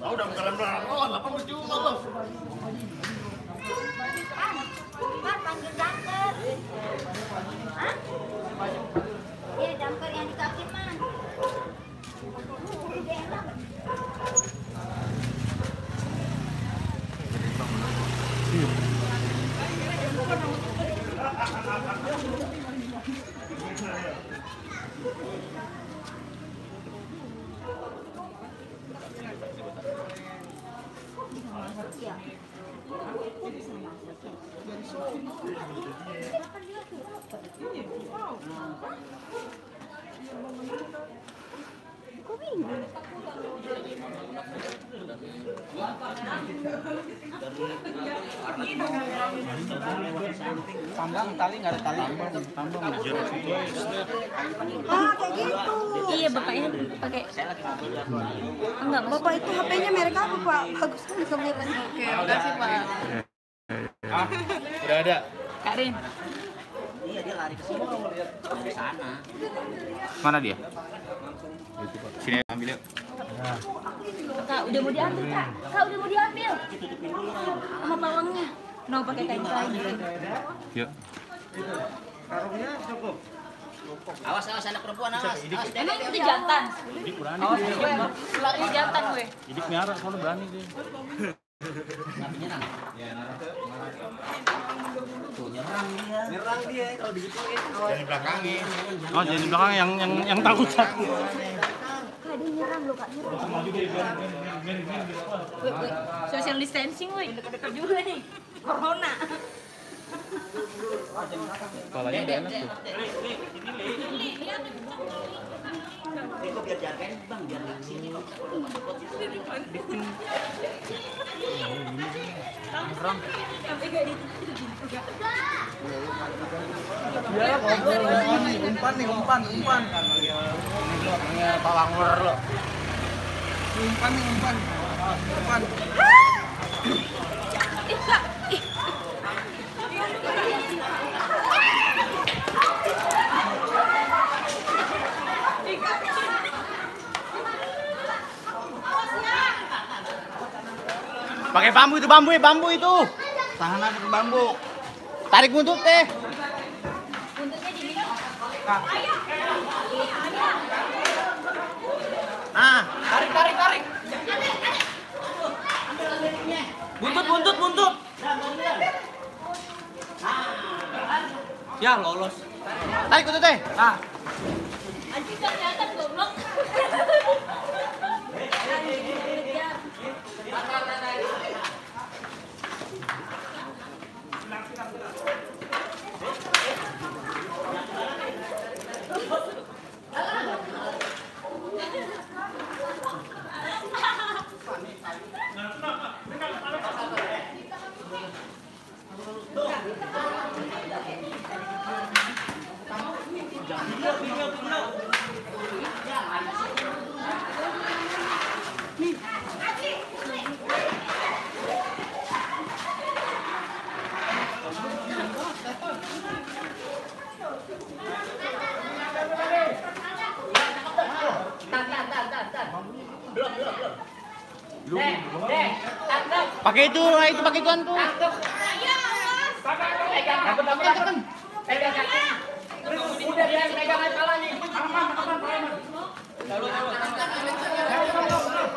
Udah bukan apa berjumpa loh. Panggil damper. Hah? Iya, damper yang di kaki, Man. Tambang tali nggak ada tali. Tambang. Ah, kayak gitu. Iya, bapaknya pakai. Enggak, bapak itu HP-nya merek apa, Pak? Bagus kan kamera. Oke, makasih Pak. Udah ada. Karin. Iya, dia lari ke sini. Ke sana. Mana dia? Sini ambil yuk. Kak, udah mau diambil, Kak. Kak, udah mau diambil. Sama bawangnya. No, pakai kain kain gitu. Yuk. Karungnya cukup. Awas anak perempuan awas. Emang itu jantan? Awas gue. Lari jantan gue. Idik miara soalnya berani dia. Tapi nyerang. Tuh nyerang dia kalau digituin. Jangan dibelakangin. Oh, jadi di belakang yang takut sakit. Kak, dia nyerang loh, Kak. Woi, social distancing, woi. Dekat-dekat juga nih. Corona. Kepalanya udah enak tuh. Itu biar jagain Bang, biar nggak kesini kalau udah masuk pot itu. Sampai gak di Iya, umpan nih, umpan. Ini Pak Wangler lo. Umpan. Pakai bambu itu. Tangan pakai bambu. Tarik buntut teh. buntutnya di sini. Nah, Tarik. buntut. Ya lolos. Tarik buntut teh. Nah. Anjing kan kelihatan goblok. Pakai itu pakai ituan tuh. Udah dia pegang kepalanya.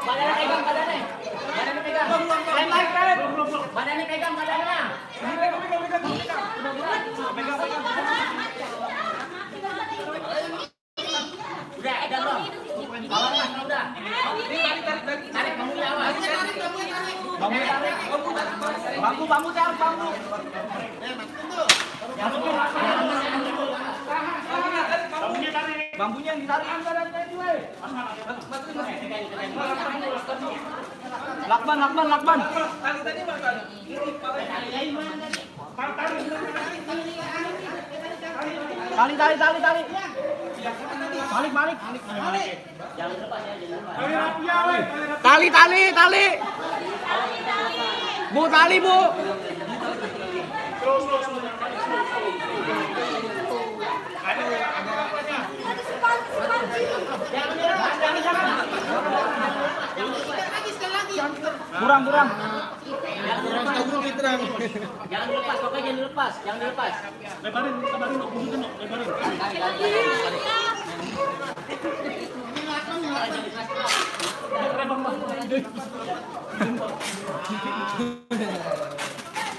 Badannya pegang badannya. Badannya pegang. Badannya pegang badannya. Udah, ada belum? Bawahnya udah. Tarik bambunya awas. Bambu tarik. Bambu tarik bambu. Bambunya yang ditarik. Lakban. Tali. Balik. Jangan lepas ya, Tali. Bu, tali, Bu. Kurang. Jangan dilepas, pokoknya jangan dilepas. Lebarin, lebarin.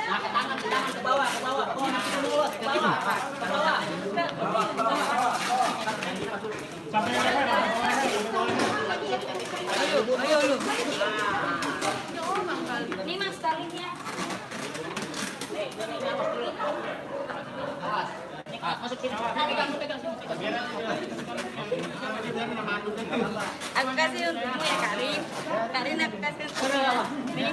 Angkat tangan ke bawah. Oh, nanti ke bawah. Ayo lu. Ini Mas talinya. Masukin. Pegang. Aku kasih untukmu ya Karin. Karin aku kasih untukmu. Nih.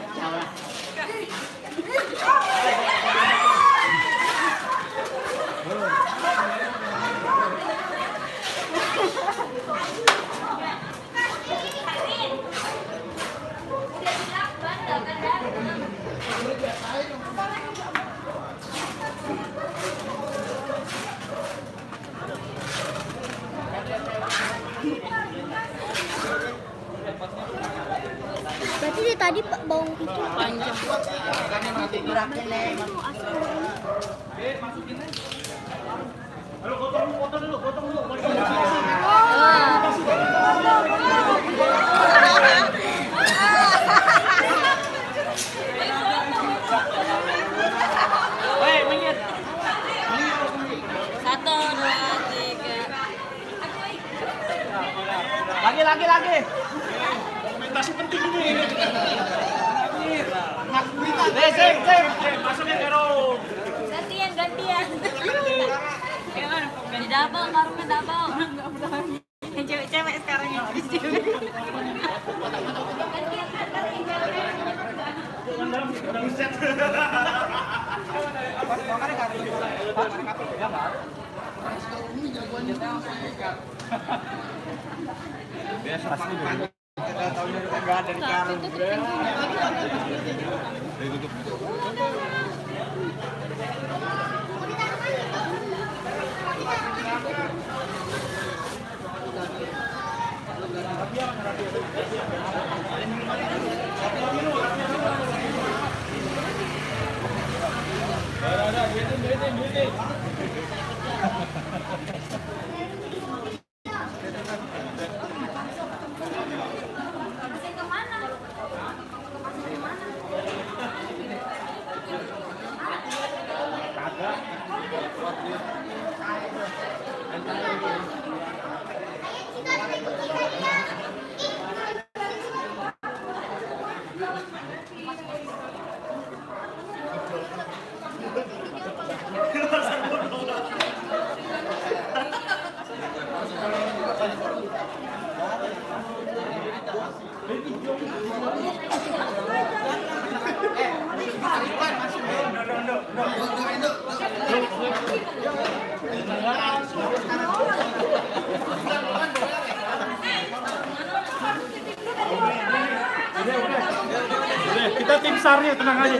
Berarti dia tadi bau itu panjang. Potong dulu. Woi, minggir. 1, 2, 3. Lagi. Dokumentasi penting ini. Masukin Karo. Gantian. Di double, karungnya double. Yang cewek-cewek sekarang yang Biasa pasti dulu. Kita tahunya enggak ada di karung. Ditutup. Kita tim SAR-nya, tenang aja.